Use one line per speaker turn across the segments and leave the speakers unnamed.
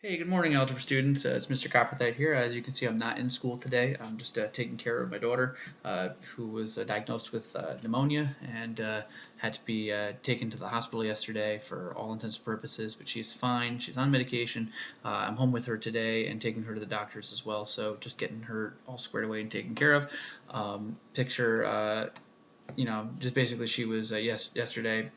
Hey, good morning, algebra students. It's Mr. Copperthite here. As you can see, I'm not in school today. I'm just taking care of my daughter, who was diagnosed with pneumonia and had to be taken to the hospital yesterday for all intents and purposes. But she's fine. She's on medication. I'm home with her today and taking her to the doctors as well. So just getting her all squared away and taken care of. Picture. Just basically she was yesterday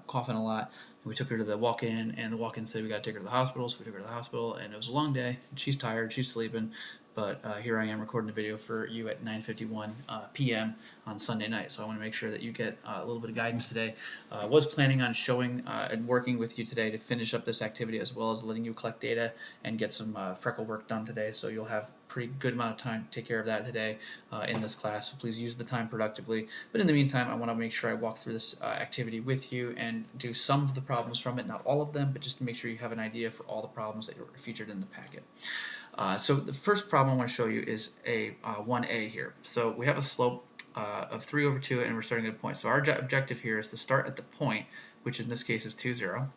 coughing a lot. We took her to the walk-in, and the walk-in said we got to take her to the hospital, so we took her to the hospital, and it was a long day. She's tired, she's sleeping, but here I am recording a video for you at 9:51 p.m. on Sunday night, so I want to make sure that you get a little bit of guidance today. I was planning on showing and working with you today to finish up this activity, as well as letting you collect data and get some freckle work done today, so you'll have pretty good amount of time to take care of that today in this class, so please use the time productively. But in the meantime, I want to make sure I walk through this activity with you and do some of the problems from it, not all of them, but just to make sure you have an idea for all the problems that are featured in the packet. So the first problem I want to show you is a 1a here. So we have a slope of 3 over 2, and we're starting at a point. So our objective here is to start at the point, which in this case is 2, 0,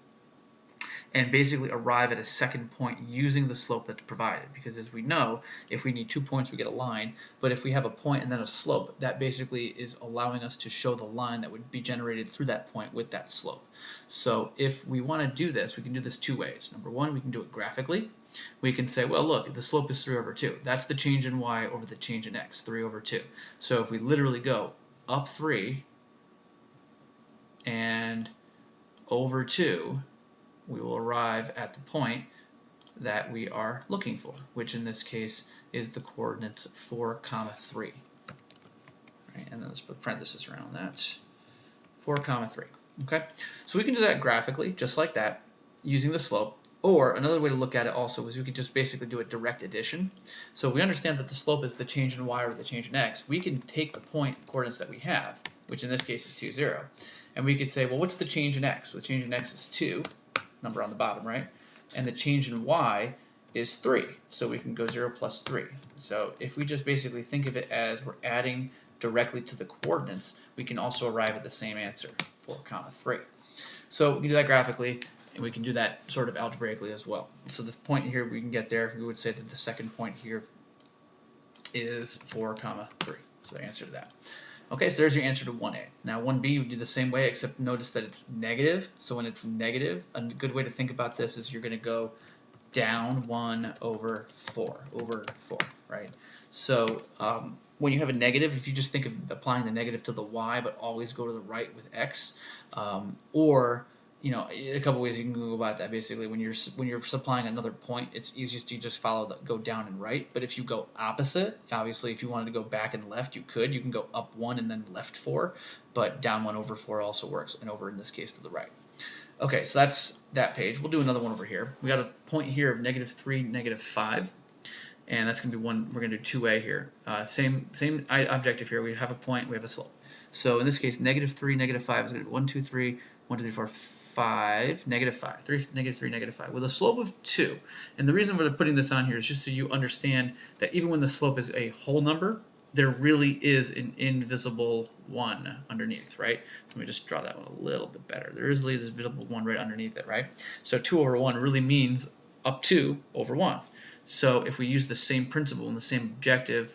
and basically arrive at a second point using the slope that's provided. Because as we know, if we need 2 points, we get a line. But if we have a point and then a slope, that basically is allowing us to show the line that would be generated through that point with that slope. So if we want to do this, we can do this two ways. Number one, we can do it graphically. We can say, well, look, the slope is 3 over 2. That's the change in y over the change in x, 3 over 2. So if we literally go up 3 and over 2, we will arrive at the point that we are looking for, which in this case is the coordinates 4, 3. Right, and then let's put parentheses around that. 4, 3. Okay, so we can do that graphically, just like that, using the slope. Or another way to look at it also is we could just basically do a direct addition. So if we understand that the slope is the change in y over the change in x, we can take the point coordinates that we have, which in this case is 2, 0, and we could say, well, what's the change in x? Well, the change in x is 2, number on the bottom, right? And the change in y is 3, so we can go 0 plus 3. So if we just basically think of it as we're adding directly to the coordinates, we can also arrive at the same answer, 4, 3. So we can do that graphically, and we can do that sort of algebraically as well. So the point here we can get there, we would say that the second point here is 4, 3. So the answer to that. Okay, so there's your answer to 1a. Now 1b would do the same way, except notice that it's negative. So when it's negative, a good way to think about this is you're going to go down 1 over 4, right? So when you have a negative, if you just think of applying the negative to the y, but always go to the right with x, or a couple ways you can go about that. Basically, when you're supplying another point, it's easiest to just go down and right. But if you go opposite, obviously, if you wanted to go back and left, you could. You can go up 1 and then left 4, but down 1 over 4 also works, and over in this case to the right. Okay, so that's that page. We'll do another one over here. We got a point here of -3, -5, and that's going to be one. We're going to do 2a here. Same objective here. We have a point. We have a slope. So in this case, -3, -5 is going to be 1, 2, 3, 1, 2, 3, 4, 5, -5, 3, -3, -5, with a slope of 2. And the reason we're putting this on here is just so you understand that even when the slope is a whole number, there really is an invisible 1 underneath, right? Let me just draw that one a little bit better. There is this visible 1 right underneath it, right? So 2 over 1 really means up 2 over 1. So if we use the same principle and the same objective,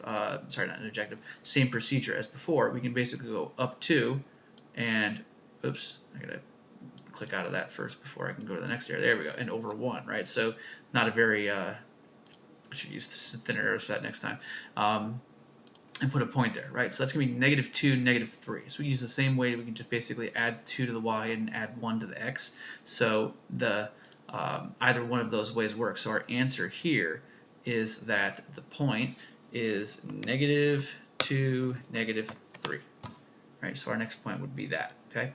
same procedure as before, we can basically go up 2 and, oops, I gotta click out of that first before I can go to the next area. There we go, and over 1, right? So not a very, I should use thinner arrows for that next time. And put a point there, right? So that's going to be -2, -3. So we use the same way. We can just basically add 2 to the y and add 1 to the x. So the either one of those ways works. So our answer here is that the point is -2, -3. Right? So our next point would be that. Okay?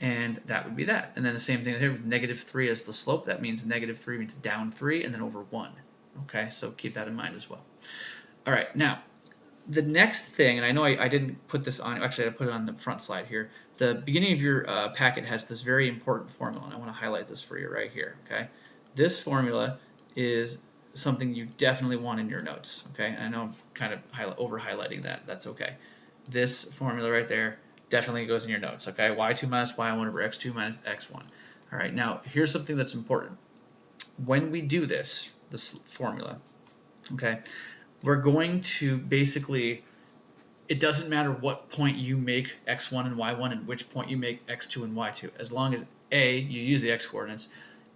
And that would be that. And then the same thing here with -3 as the slope. That means -3 means down 3 and then over 1. Okay? So keep that in mind as well. All right. Now, the next thing, and I know I didn't put this on, actually I put it on the front slide here. The beginning of your packet has this very important formula, and I want to highlight this for you right here, okay? This formula is something you definitely want in your notes, okay? And I know I'm kind of over-highlighting that. That's okay. This formula right there definitely goes in your notes, okay? y2 minus y1 over x2 minus x1. All right, now here's something that's important. when we do this formula, okay, we're going to basically, it doesn't matter what point you make x1 and y1 and which point you make x2 and y2, as long as A, you use the x coordinates,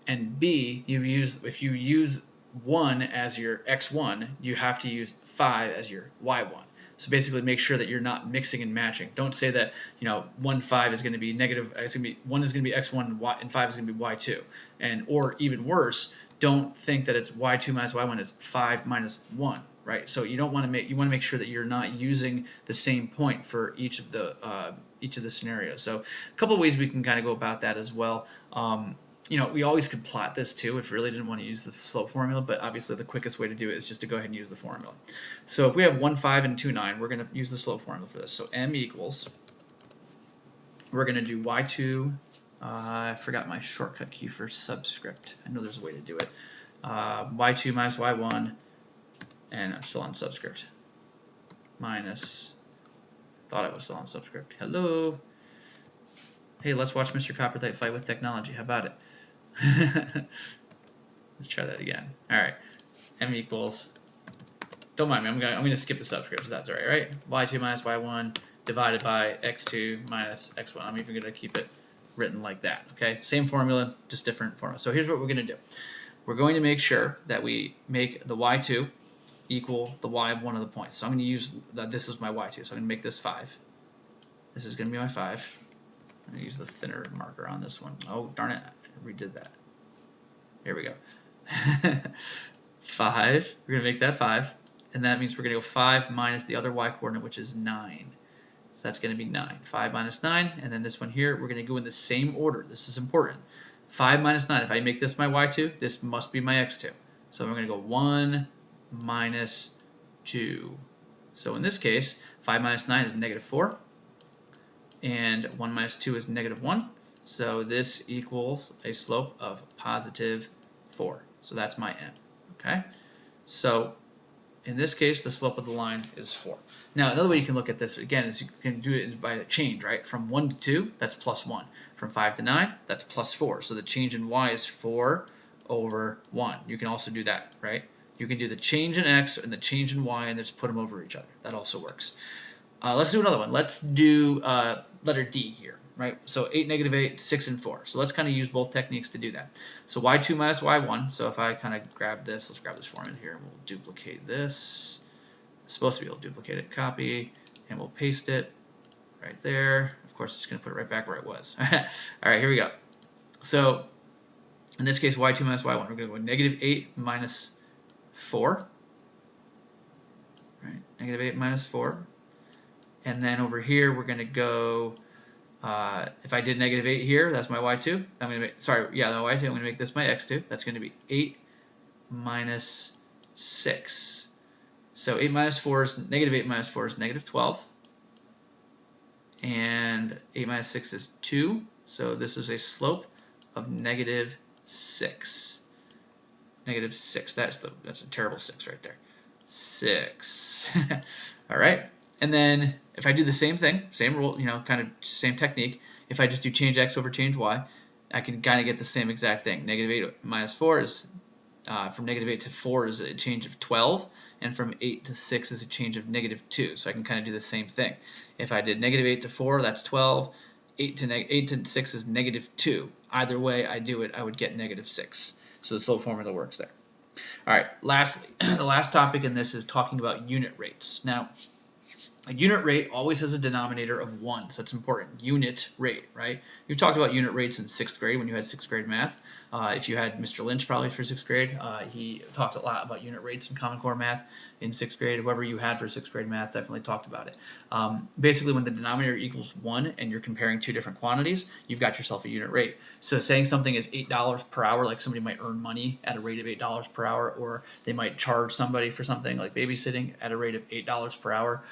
and B, if you use 1 as your x1, you have to use 5 as your y1. So basically make sure that you're not mixing and matching. Don't say that, 1, 5 is going to be negative, 1 is going to be x1 and 5 is going to be y2. Or even worse, don't think that it's y2 minus y1 is 5 minus 1, right? So you want to make sure that you're not using the same point for each of the scenarios. So a couple of ways we can kind of go about that as well. We always could plot this too if we really didn't want to use the slope formula, but obviously the quickest way to do it is just to go ahead and use the formula. So if we have 1, 5, and 2, 9, we're going to use the slope formula for this. So m equals, we're going to do y2, I forgot my shortcut key for subscript. I know there's a way to do it. Y2 minus y1, and I'm still on subscript, minus, thought I was still on subscript. Hello. Hey, let's watch Mr. Copperthite fight with technology. How about it? Let's try that again. All right, m equals, don't mind me, I'm going to skip the subscripts, that's all right, right? Y2 minus y1 divided by x2 minus x1. I'm even going to keep it written like that, okay? Same formula, just different formula. So here's what we're going to do. We're going to make sure that we make the y2 equal the y of one of the points. So I'm going to use, this is my y2, so I'm going to make this 5. This is going to be my 5. I'm going to use the thinner marker on this one. Oh, darn it, I redid that. Here we go. 5, we're going to make that 5, and that means we're going to go 5 minus the other y coordinate, which is 9. So that's going to be 9. 5 minus 9, and then this one here, we're going to go in the same order. This is important. 5 minus 9, if I make this my y2, this must be my x2. So I'm going to go 1 minus 2. So in this case, 5 minus 9 is negative 4. And 1 minus 2 is negative 1. So this equals a slope of positive 4. So that's my m. Okay? So in this case, the slope of the line is 4. Now, another way you can look at this, again, is you can do it by a change, right? From 1 to 2, that's plus 1. From 5 to 9, that's plus 4. So the change in y is 4 over 1. You can also do that, right? You can do the change in x and the change in y and just put them over each other. That also works. Let's do another one. Let's do letter D here, right? So 8, negative 8, 6, and 4. So let's kind of use both techniques to do that. So y2 minus y1. So if I kind of grab this, let's grab this formula here, and we'll duplicate this. I'm supposed to be able to duplicate it. Copy, and we'll paste it right there. Of course, it's going to put it right back where it was. All right, here we go. So in this case, y2 minus y1. We're going to go negative 8 minus 4. Right, negative 8 minus 4. And then over here, we're going to go, if I did negative 8 here, that's my y2. I'm going to make, sorry, yeah, my y2, I'm going to make this my x2. That's going to be 8 minus 6. So 8 minus 4 is, negative 8 minus 4 is negative 12. And 8 minus 6 is 2. So this is a slope of negative 6. Negative 6. That's a terrible 6 right there. 6. All right. And then if I do the same thing, same rule, kind of same technique, if I just do change x over change y, I can kind of get the same exact thing. Negative 8 minus 4 is, from negative 8 to 4 is a change of 12, and from 8 to 6 is a change of negative 2. So I can kind of do the same thing. If I did negative 8 to 4, that's 12. 8 to 6 is negative 2. Either way I do it, I would get negative 6. So the slope formula works there. All right, lastly, the last topic in this is talking about unit rates. Now, a unit rate always has a denominator of 1, so that's important. Unit rate, right? You talked about unit rates in 6th grade when you had 6th grade math. If you had Mr. Lynch probably for 6th grade, he talked a lot about unit rates in Common Core math in 6th grade. Whoever you had for 6th grade math definitely talked about it. Basically, when the denominator equals 1 and you're comparing two different quantities, you've got yourself a unit rate. So saying something is $8 per hour, like somebody might earn money at a rate of $8 per hour, or they might charge somebody for something like babysitting at a rate of $8 per hour.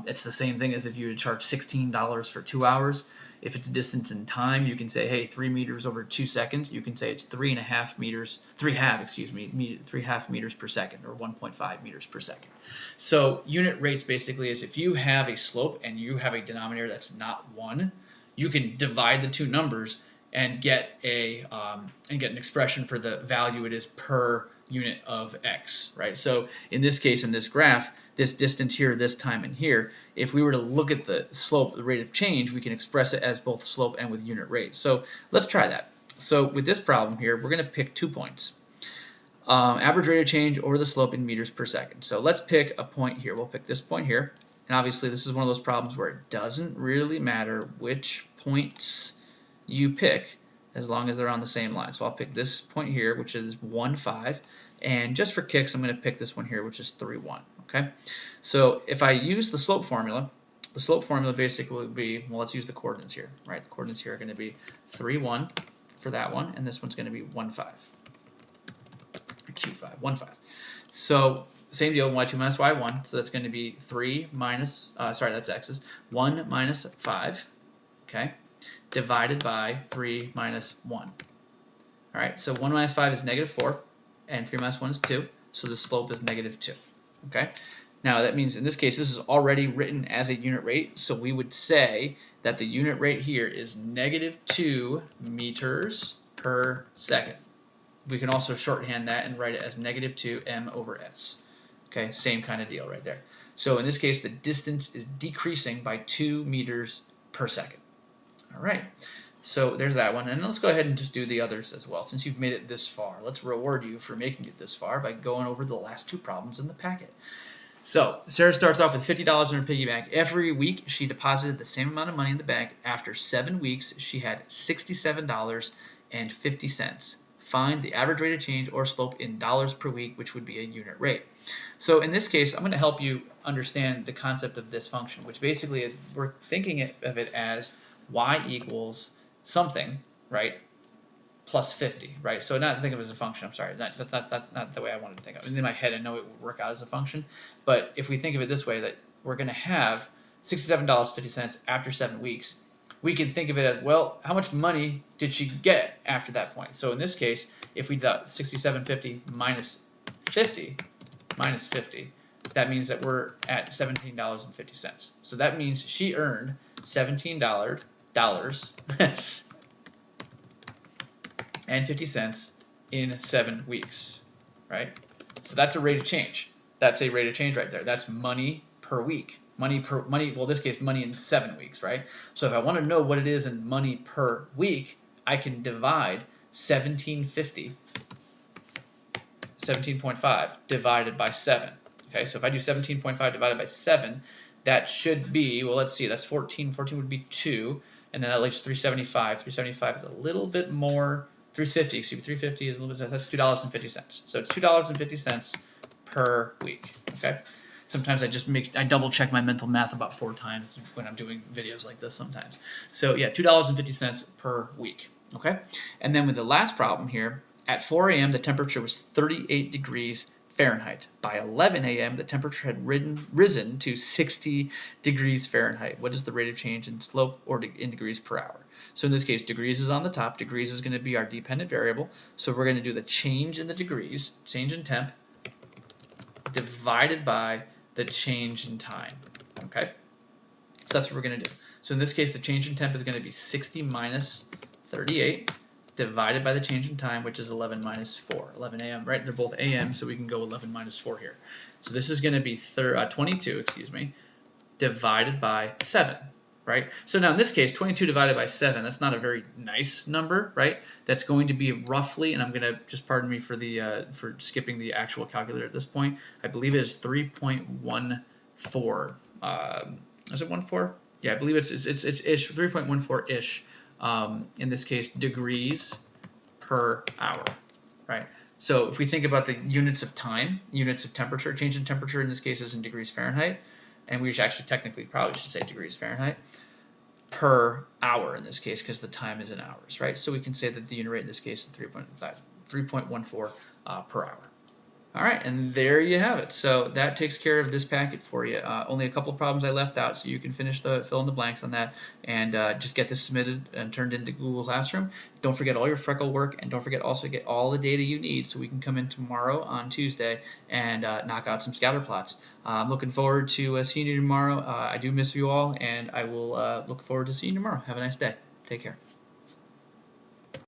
It's the same thing as if you would charge $16 for 2 hours. If it's distance in time, you can say, hey, 3 meters over 2 seconds. You can say it's 3.5 meters, 3.5 meters per second, or 1.5 meters per second. So unit rates basically is if you have a slope and you have a denominator that's not 1, you can divide the two numbers and get an expression for the value it is per unit of x, right? So in this case, in this graph, this distance here, this time, and here, if we were to look at the slope, the rate of change, we can express it as both slope and with unit rate. So let's try that. So with this problem here, we're going to pick 2 points. Average rate of change or the slope in meters per second. So let's pick a point here. We'll pick this point here. And obviously this is one of those problems where it doesn't really matter which points you pick as long as they're on the same line. So I'll pick this point here, which is 1, 5. And just for kicks, I'm going to pick this one here, which is 3, 1. Okay? So if I use the slope formula basically would be, well, let's use the coordinates here, right? The coordinates here are going to be 3, 1 for that one, and this one's going to be 1, 5. Q5, 1, 5. So same deal, y2 minus y1, so that's going to be 3 minus, that's x's, 1 minus 5, okay, divided by 3 minus 1. All right, so 1 minus 5 is negative 4, and 3 minus 1 is 2, so the slope is negative 2, okay? Now that means in this case, this is already written as a unit rate, so we would say that the unit rate here is negative 2 meters per second. We can also shorthand that and write it as negative 2 m over s. Okay, same kind of deal right there. So in this case, the distance is decreasing by 2 meters per second. All right, so there's that one. And let's go ahead and just do the others as well. Since you've made it this far, let's reward you for making it this far by going over the last 2 problems in the packet. So Sarah starts off with $50 in her piggy bank. Every week, she deposited the same amount of money in the bank. After 7 weeks, she had $67.50. Find the average rate of change or slope in dollars per week, which would be a unit rate. So in this case, I'm going to help you understand the concept of this function, which basically is we're thinking of it as y equals something, right, plus 50, right? So not think of it as a function. I'm sorry, that's not the way I wanted to think of it. In my head, I know it would work out as a function, but if we think of it this way, that we're going to have $67.50 after 7 weeks, we can think of it as, well, how much money did she get after that point? So in this case, if we do $67.50 minus 50, that means that we're at $17.50. So that means she earned $17.50 in 7 weeks, right? So that's a rate of change. That's a rate of change right there. That's money per week. Well, in this case, money in 7 weeks, right? So if I want to know what it is in money per week, I can divide 17.5 divided by 7. Okay, so if I do 17.5 divided by 7, that should be, well, let's see, that's 14. 14 would be 2, and then that leaves 375. 375 is a little bit more. 350, excuse me, 350 is a little bit, that's $2.50. So it's $2.50 per week, okay? Sometimes I double check my mental math about 4 times when I'm doing videos like this sometimes. So yeah, $2.50 per week, okay? And then with the last problem here, at 4 a.m. the temperature was 38 degrees Fahrenheit. By 11 a.m. the temperature had risen to 60 degrees Fahrenheit. What is the rate of change in slope or in degrees per hour? So in this case, degrees is on the top. Degrees is going to be our dependent variable. So we're going to do the change in the degrees, change in temp, divided by the change in time, okay? So that's what we're going to do. So in this case, the change in temp is going to be 60 minus 38 divided by the change in time, which is 11 minus 4. 11 a.m., right? They're both a.m., so we can go 11 minus 4 here. So this is going to be 22, divided by 7, right? So now in this case, 22 divided by 7, that's not a very nice number, right? That's going to be roughly, and I'm going to, just pardon me for the for skipping the actual calculator at this point, I believe it is 3.14. Is it 1.4? Yeah, I believe it's ish, 3.14-ish. In this case, degrees per hour, right? So if we think about the units of time, units of temperature, change in temperature in this case is in degrees Fahrenheit, and we should actually technically probably should say degrees Fahrenheit, per hour in this case because the time is in hours, right? So we can say that the unit rate in this case is 3.14 per hour. All right, and there you have it. So that takes care of this packet for you. Only a couple of problems I left out, so you can fill in the blanks on that and just get this submitted and turned into Google Classroom. Don't forget all your freckle work, and don't forget also get all the data you need so we can come in tomorrow on Tuesday and knock out some scatter plots. I'm looking forward to seeing you tomorrow. I do miss you all, and I will look forward to seeing you tomorrow. Have a nice day. Take care.